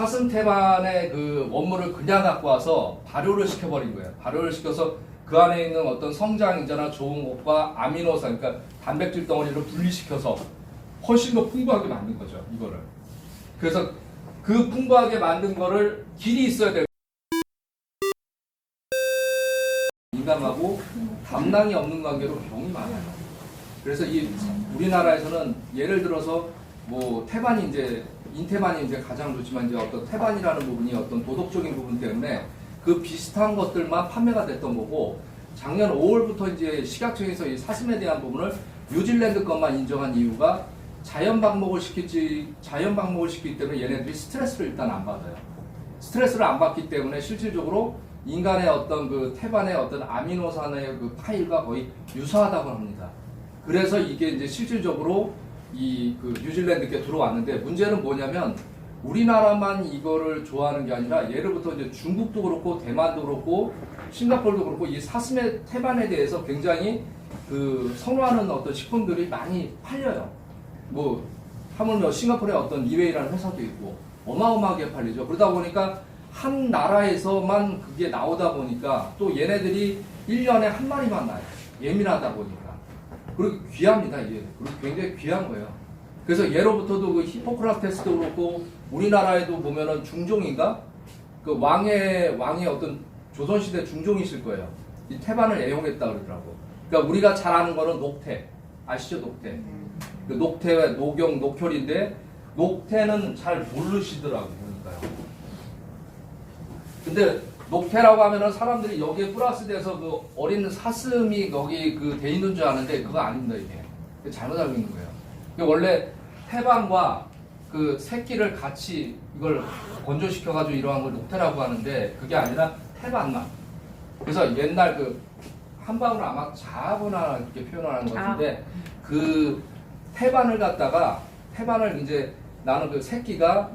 사슴 태반의 그 원물을 그냥 갖고 와서 발효를 시켜버린 거예요. 발효를 시켜서 그 안에 있는 어떤 성장인자나 좋은 것과 아미노산, 그러니까 단백질 덩어리를 분리시켜서 훨씬 더 풍부하게 만든 거죠, 이거를. 그래서 그 풍부하게 만든 거를 길이 있어야 돼요. 민감하고 담낭이 없는 관계로 병이 많아요. 그래서 우리나라에서는 예를 들어서 뭐 태반이 이제 인태반이 이제 가장 좋지만 이제 어떤 태반이라는 부분이 어떤 도덕적인 부분 때문에 그 비슷한 것들만 판매가 됐던 거고, 작년 5월부터 이제 식약청에서 이 사슴에 대한 부분을 뉴질랜드 것만 인정한 이유가 자연 방목을 시키기 때문에 얘네들이 스트레스를 일단 안 받아요. 스트레스를 안 받기 때문에 실질적으로 인간의 어떤 그 태반의 어떤 아미노산의 그 파일과 거의 유사하다고 합니다. 그래서 이게 이제 실질적으로 그 뉴질랜드께 들어왔는데, 문제는 뭐냐면 우리나라만 이거를 좋아하는 게 아니라 예로부터 이제 중국도 그렇고 대만도 그렇고 싱가포르도 그렇고 이 사슴의 태반에 대해서 굉장히 그 선호하는 어떤 식품들이 많이 팔려요. 뭐 하물며 싱가포르에 어떤 이웨이라는 회사도 있고 어마어마하게 팔리죠. 그러다 보니까 한 나라에서만 그게 나오다 보니까 또 얘네들이 1년에 한 마리만 나요. 예민하다 보니까. 그리고 귀합니다, 이게. 그리고 굉장히 귀한 거예요. 그래서 예로부터도 그 히포크라테스도 그렇고 우리나라에도 보면은 중종인가? 그 왕의 어떤 조선시대 중종이실 거예요. 이 태반을 애용했다 그러더라고. 그러니까 우리가 잘 아는 거는 녹태. 아시죠, 녹태? 그 녹태와 녹용, 녹혈인데 녹태는 잘 모르시더라고요. 그러니까요. 근데 녹태라고 하면은 사람들이 여기에 플러스 돼서 그 어린 사슴이 거기 그 돼 있는 줄 아는데 그거 아닙니다, 이게. 잘못 알고 있는 거예요. 원래 태반과 그 새끼를 같이 이걸 건조시켜가지고 이러한 걸 녹태라고 하는데 그게 아니라 태반만. 그래서 옛날 그 한방울 아마 자아거나 이렇게 표현하는 것 같은데 그 태반을 갖다가 태반을 이제 나는 그 새끼가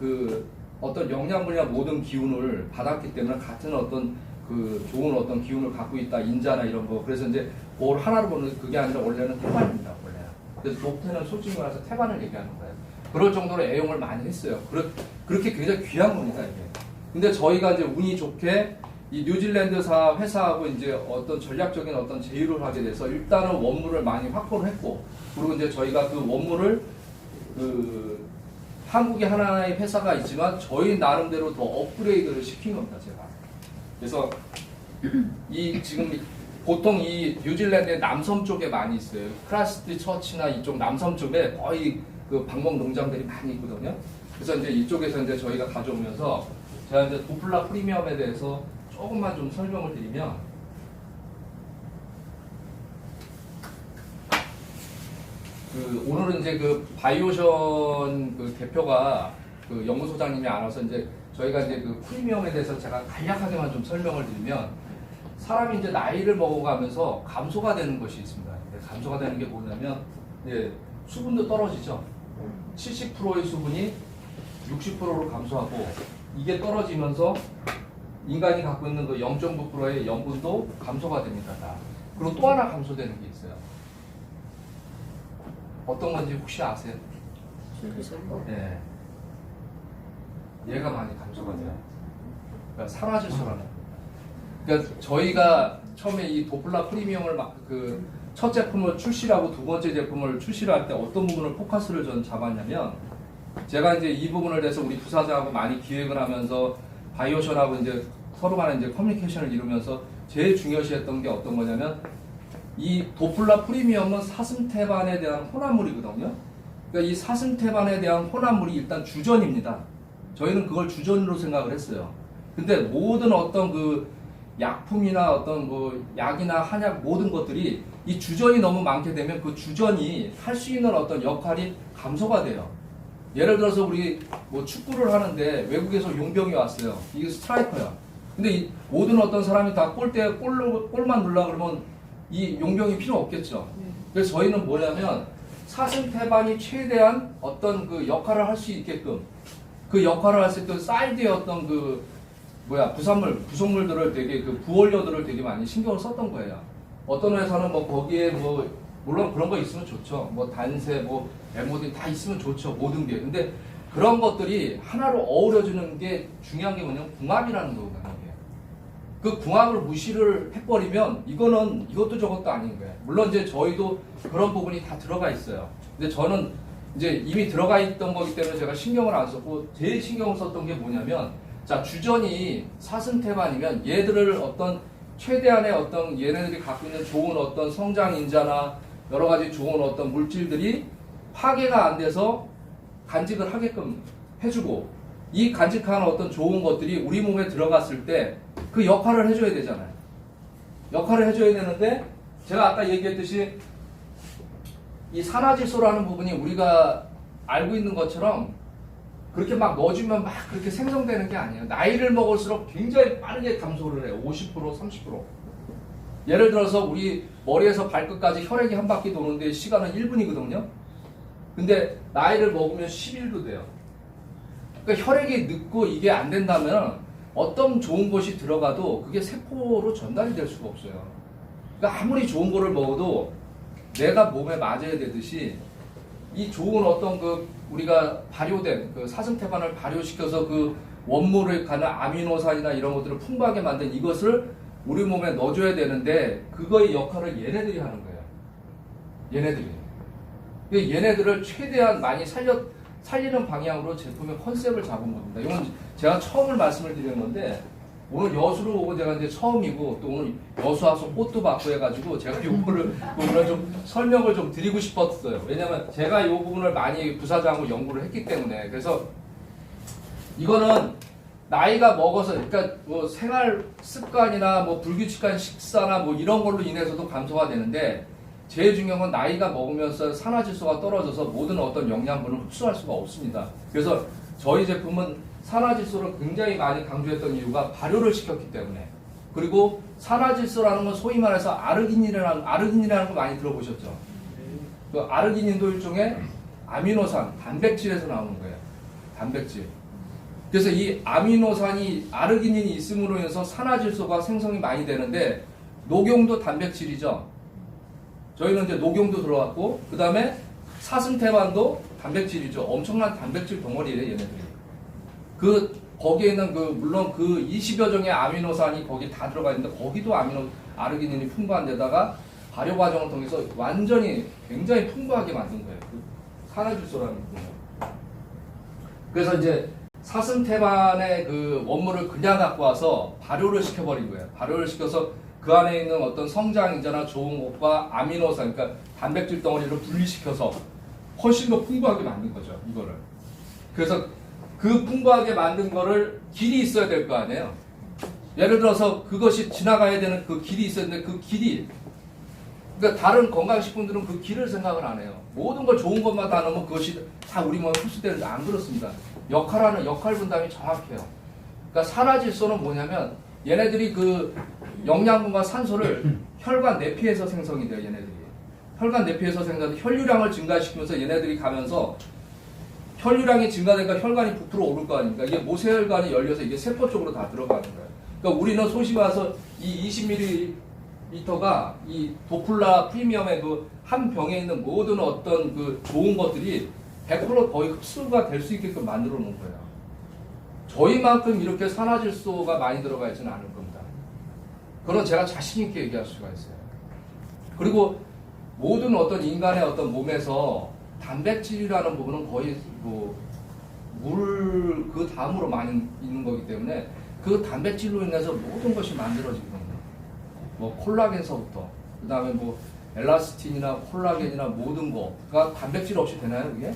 그 어떤 영양분이나 모든 기운을 받았기 때문에 같은 어떤 그 좋은 어떤 기운을 갖고 있다, 인자나 이런 거. 그래서 이제 뭘 하나로 보는 그게 아니라 원래는 태반입니다, 원래. 그래서 녹태는 솔직히 말해서 태반을 얘기하는 거예요. 그럴 정도로 애용을 많이 했어요. 그렇게 굉장히 귀한 겁니다, 이게. 근데 저희가 이제 운이 좋게 이 뉴질랜드사 회사하고 이제 어떤 전략적인 어떤 제휴를 하게 돼서 일단은 원물을 많이 확보를 했고, 그리고 이제 저희가 그 원물을 한국에 하나의 회사가 있지만 저희 나름대로 더 업그레이드를 시킨 겁니다, 제가. 그래서 지금 보통 이 뉴질랜드의 남섬 쪽에 많이 있어요. 크라스트 처치나 이쪽 남섬 쪽에 거의 그 방목 농장들이 많이 있거든요. 그래서 이제 이쪽에서 이제 저희가 가져오면서 제가 이제 도플라 프리미엄에 대해서 조금만 좀 설명을 드리면, 오늘은 이제 그 바이오션 그 대표가 그 연구소장님이 안 와서 이제 저희가 이제 그 프리미엄에 대해서 제가 간략하게만 좀 설명을 드리면, 사람이 이제 나이를 먹어가면서 감소가 되는 것이 있습니다. 감소가 되는 게 뭐냐면, 수분도 떨어지죠. 70%의 수분이 60%로 감소하고, 이게 떨어지면서 인간이 갖고 있는 그 0.9%의 염분도 감소가 됩니다. 그리고 또 하나 감소되는 게 있어요. 어떤 건지 혹시 아세요? 네. 얘가 많이 감소가 돼요. 그러니까 사라질 수라는 거예요. 그러니까 저희가 처음에 이 도플라 프리미엄을 첫 제품을 출시하고 두 번째 제품을 출시를 할 때 어떤 부분을 포커스를 전 잡았냐면, 제가 이제 이 부분을 대해서 우리 부사장하고 많이 기획을 하면서 바이오션하고 이제 서로 간에 이제 커뮤니케이션을 이루면서 제일 중요시했던 게 어떤 거냐면, 이 도플라 프리미엄은 사슴태반에 대한 혼합물이거든요. 그러니까 이 사슴태반에 대한 혼합물이 일단 주전입니다. 저희는 그걸 주전으로 생각을 했어요. 근데 모든 어떤 그 약품이나 어떤 그 약이나 한약 모든 것들이 이 주전이 너무 많게 되면 그 주전이 할 수 있는 어떤 역할이 감소가 돼요. 예를 들어서 우리 뭐 축구를 하는데 외국에서 용병이 왔어요. 이게 스트라이커야. 근데 이 모든 어떤 사람이 다 골대에 골만 넣으려고 그러면 이 용병이 필요 없겠죠. 그래서 저희는 뭐냐면 사슴태반이 최대한 어떤 그 역할을 할 수 있게끔, 그 역할을 할 수 있는 사이드의 어떤 부속물들을 되게 부원료들을 되게 많이 신경을 썼던 거예요. 어떤 회사는 뭐 거기에 물론 그런 거 있으면 좋죠. 뭐 단세, MOD 다 있으면 좋죠. 모든 게. 근데 그런 것들이 하나로 어우러지는 게 중요한 게 뭐냐면 궁합이라는 거거든요. 그 궁합을 무시를 해버리면 이것도 저것도 아닌 거예요. 물론 이제 저희도 그런 부분이 다 들어가 있어요. 근데 저는 이제 이미 들어가 있던 거기 때문에 제가 신경을 안 썼고, 제일 신경을 썼던 게 뭐냐면, 자, 주전이 사슴태반이면 얘들을 어떤 최대한의 어떤 얘네들이 갖고 있는 좋은 어떤 성장 인자나 여러 가지 좋은 어떤 물질들이 파괴가 안 돼서 간직을 하게끔 해주고, 이 간직한 어떤 좋은 것들이 우리 몸에 들어갔을 때 그 역할을 해줘야 되잖아요. 역할을 해줘야 되는데, 제가 아까 얘기했듯이 이 산화질소라는 부분이 우리가 알고 있는 것처럼 그렇게 막 넣어주면 막 그렇게 생성되는 게 아니에요. 나이를 먹을수록 굉장히 빠르게 감소를 해요. 50%, 30%. 예를 들어서 우리 머리에서 발끝까지 혈액이 한 바퀴 도는데 시간은 1분이거든요. 근데 나이를 먹으면 11도 돼요. 그러니까 혈액이 늦고 이게 안 된다면 어떤 좋은 것이 들어가도 그게 세포로 전달이 될 수가 없어요. 그러니까 아무리 좋은 거를 먹어도 내가 몸에 맞아야 되듯이 이 좋은 어떤 그 우리가 발효된 그 사슴태반을 발효시켜서 그 원물을 가는 아미노산이나 이런 것들을 풍부하게 만든 이것을 우리 몸에 넣어줘야 되는데 그거의 역할을 얘네들이 하는 거예요. 얘네들을 최대한 많이 살리는 방향으로 제품의 컨셉을 잡은 겁니다. 이건 제가 처음을 말씀을 드리는 건데, 오늘 여수를 오고 제가 이제 처음이고 또 오늘 여수 와서 꽃도 받고 해가지고 제가 요거를 오늘 좀 설명을 좀 드리고 싶었어요. 왜냐면 제가 이 부분을 많이 부사장으로 연구를 했기 때문에. 그래서 이거는 나이가 먹어서, 그러니까 뭐 생활 습관이나 뭐 불규칙한 식사나 뭐 이런 걸로 인해서도 감소가 되는데, 제일 중요한 건 나이가 먹으면서 산화질소가 떨어져서 모든 어떤 영양분을 흡수할 수가 없습니다. 그래서 저희 제품은 산화질소를 굉장히 많이 강조했던 이유가 발효를 시켰기 때문에. 그리고 산화질소라는 건 소위 말해서 아르기닌이라는 거 많이 들어보셨죠? 그 아르기닌도 일종의 아미노산, 단백질에서 나오는 거예요. 단백질. 그래서 이 아미노산이 아르기닌이 있음으로 인해서 산화질소가 생성이 많이 되는데, 녹용도 단백질이죠. 저희는 이제 녹용도 들어갔고, 그 다음에 사슴태반도 단백질이죠. 엄청난 단백질 덩어리예요, 얘네들이. 거기에 있는 물론 20여 종의 아미노산이 거기 다 들어가 있는데, 거기도 아르기닌이 풍부한 데다가 발효 과정을 통해서 완전히 굉장히 풍부하게 만든 거예요. 산화질소라는 부분을. 그래서 이제 사슴태반의 그 원물을 그냥 갖고 와서 발효를 시켜버린 거예요. 발효를 시켜서 그 안에 있는 어떤 성장인자나 좋은 것과 아미노산, 그러니까 단백질 덩어리를 분리시켜서 훨씬 더 풍부하게 만든 거죠, 이거를. 그래서 그 풍부하게 만든 거를 길이 있어야 될 거 아니에요. 예를 들어서 그것이 지나가야 되는 그 길이 있어야 되는데, 그 길이, 그러니까 다른 건강식품들은 그 길을 생각을 안 해요. 모든 걸 좋은 것만 다 넣으면 그것이 다 우리 몸에 흡수되는데, 안 그렇습니다. 역할 분담이 정확해요. 그러니까 산화질소는 뭐냐면, 얘네들이 그 영양분과 산소를 혈관 내피에서 생성이 돼요, 얘네들이. 혈관 내피에서 생성돼서 혈류량을 증가시키면서 얘네들이 가면서 혈류량이 증가되니까 혈관이 부풀어 오를 거 아닙니까? 이게 모세혈관이 열려서 이게 세포 쪽으로 다 들어가는 거예요. 그러니까 우리는 소위 말해서 이 20ml가 이 도플라 프리미엄의 그 한 병에 있는 모든 어떤 그 좋은 것들이 100% 거의 흡수가 될 수 있게끔 만들어 놓은 거예요. 저희만큼 이렇게 산화질소가 많이 들어가 있지는 않을 겁니다. 그건 제가 자신 있게 얘기할 수가 있어요. 그리고 모든 어떤 인간의 어떤 몸에서 단백질이라는 부분은 거의 물 그 다음으로 많이 있는 거기 때문에 그 단백질로 인해서 모든 것이 만들어지거든요. 뭐 콜라겐서부터, 그 다음에 뭐 엘라스틴이나 콜라겐이나 모든 거가 단백질 없이 되나요, 그게?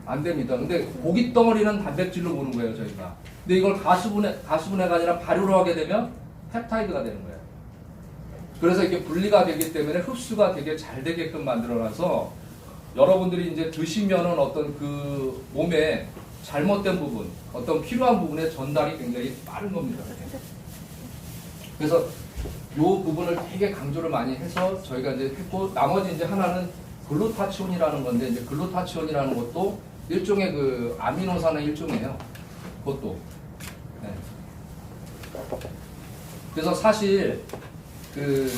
안 됩니다. 근데 고기 덩어리는 단백질로 보는 거예요, 저희가. 근데 이걸 가수분해가 아니라 발효를 하게 되면 펩타이드가 되는 거예요. 그래서 이게 분리가 되기 때문에 흡수가 되게 잘 되게끔 만들어놔서 여러분들이 이제 드시면은 어떤 그 몸에 잘못된 부분, 어떤 필요한 부분의 전달이 굉장히 빠른 겁니다. 그래서 이 부분을 되게 강조를 많이 해서 저희가 이제 했고, 나머지 이제 하나는 글루타치온이라는 건데, 이제 글루타치온이라는 것도 일종의 그 아미노산의 일종이에요. 그것도. 네. 그래서 사실 그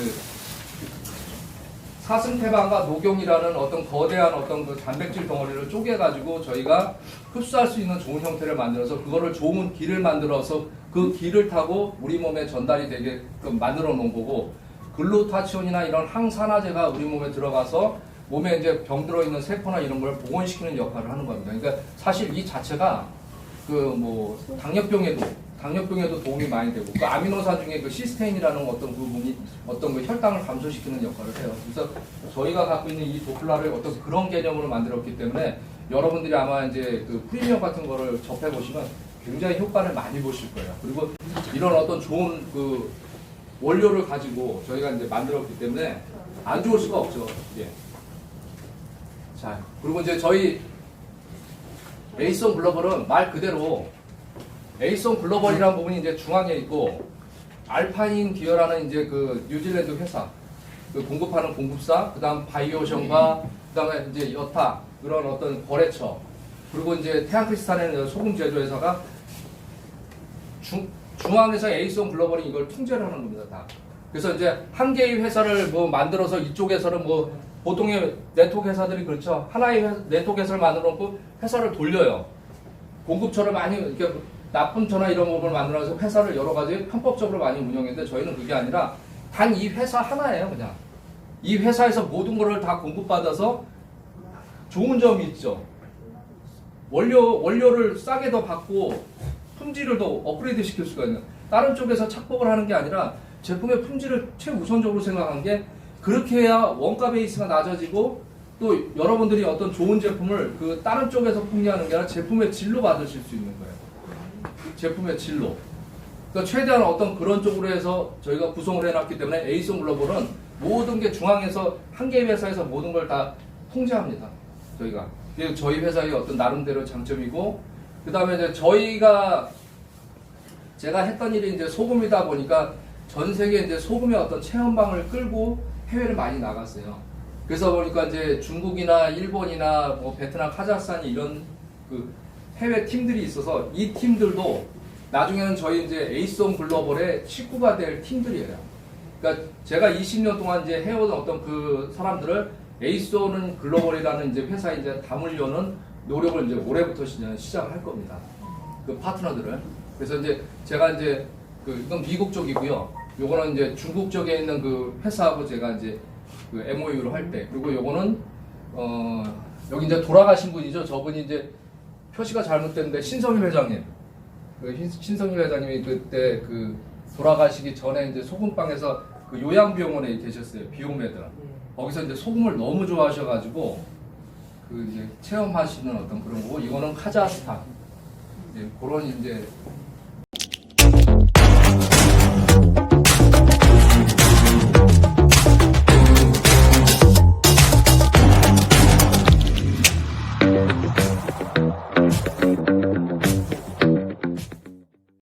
사슴태반과 녹용이라는 어떤 거대한 어떤 그 단백질 덩어리를 쪼개가지고 저희가 흡수할 수 있는 좋은 형태를 만들어서 그거를 좋은 기를 만들어서 그 기를 타고 우리 몸에 전달이 되게끔 만들어 놓은 거고, 글루타치온이나 이런 항산화제가 우리 몸에 들어가서 몸에 이제 병들어 있는 세포나 이런 걸 복원시키는 역할을 하는 겁니다. 그러니까 사실 이 자체가 그 뭐 당뇨병에도 도움이 많이 되고, 그 아미노산 중에 그 시스테인이라는 어떤 부분이 어떤 그 혈당을 감소시키는 역할을 해요. 그래서 저희가 갖고 있는 이 도플라를 어떤 그런 개념으로 만들었기 때문에 여러분들이 아마 이제 그 프리미엄 같은 거를 접해 보시면 굉장히 효과를 많이 보실 거예요. 그리고 이런 어떤 좋은 그 원료를 가지고 저희가 이제 만들었기 때문에 안 좋을 수가 없죠. 예. 자, 그리고 이제 저희 에이송 글로벌은 말 그대로 에이송 글로벌이라는 부분이 이제 중앙에 있고, 알파인 기어라는 이제 그 뉴질랜드 회사, 그 공급하는 공급사, 그 다음 바이오션과 그 다음에 이제 여타, 그런 어떤 거래처, 그리고 이제 태양크리스탈에는 소금 제조회사가 중앙에서 에이송 글로벌이 이걸 통제를 하는 겁니다, 다. 그래서 이제 한 개의 회사를 뭐 만들어서 이쪽에서는 뭐 보통의 네트워크 회사들이 그렇죠. 하나의 네트워크 회사를 만들어 놓고 회사를 돌려요. 공급처를 많이 이렇게 납품처나 이런 부분을 만들어서 회사를 여러 가지 편법적으로 많이 운영했는데, 저희는 그게 아니라 단 이 회사 하나예요, 그냥. 이 회사에서 모든 거를 다 공급받아서 좋은 점이 있죠. 원료를 싸게 더 받고 품질을 더 업그레이드 시킬 수가 있는. 다른 쪽에서 착복을 하는 게 아니라 제품의 품질을 최우선적으로 생각한 게, 그렇게 해야 원가 베이스가 낮아지고 또 여러분들이 어떤 좋은 제품을 그 다른 쪽에서 풍리하는 게 아니라 제품의 질로 받으실 수 있는 거예요. 제품의 질로. 그러니까 최대한 어떤 그런 쪽으로 해서 저희가 구성을 해놨기 때문에 에이송 글로벌은 모든 게 중앙에서 한 개의 회사에서 모든 걸 다 통제합니다. 저희가. 이게 저희 회사의 어떤 나름대로 장점이고, 그 다음에 이제 제가 했던 일이 이제 소금이다 보니까 전 세계 이제 소금의 어떤 체험방을 끌고 해외를 많이 나갔어요. 그래서 보니까 이제 중국이나 일본이나 뭐 베트남, 카자흐스탄이 이런 그 해외 팀들이 있어서 이 팀들도 나중에는 저희 이제 에이송 글로벌의 식구가 될 팀들이에요. 그러니까 제가 20년 동안 이제 해온 어떤 그 사람들을 에이송 글로벌이라는 이제 회사에 이제 담으려는 노력을 이제 올해부터 시작을 할 겁니다. 그 파트너들을. 그래서 이제 제가 이제 이건 미국 쪽이고요. 요거는 이제 중국 쪽에 있는 그 회사하고 제가 이제 그 MOU를 할 때, 그리고 요거는 여기 이제 돌아가신 분이죠. 저분이 이제 표시가 잘못됐는데 신성일 회장님, 신성일 회장님이 그때 그 돌아가시기 전에 이제 소금방에서 그 요양병원에 계셨어요. 비오메드. 거기서 이제 소금을 너무 좋아하셔가지고 그 이제 체험하시는 어떤 그런 거고, 이거는 카자흐스탄. 그런 이제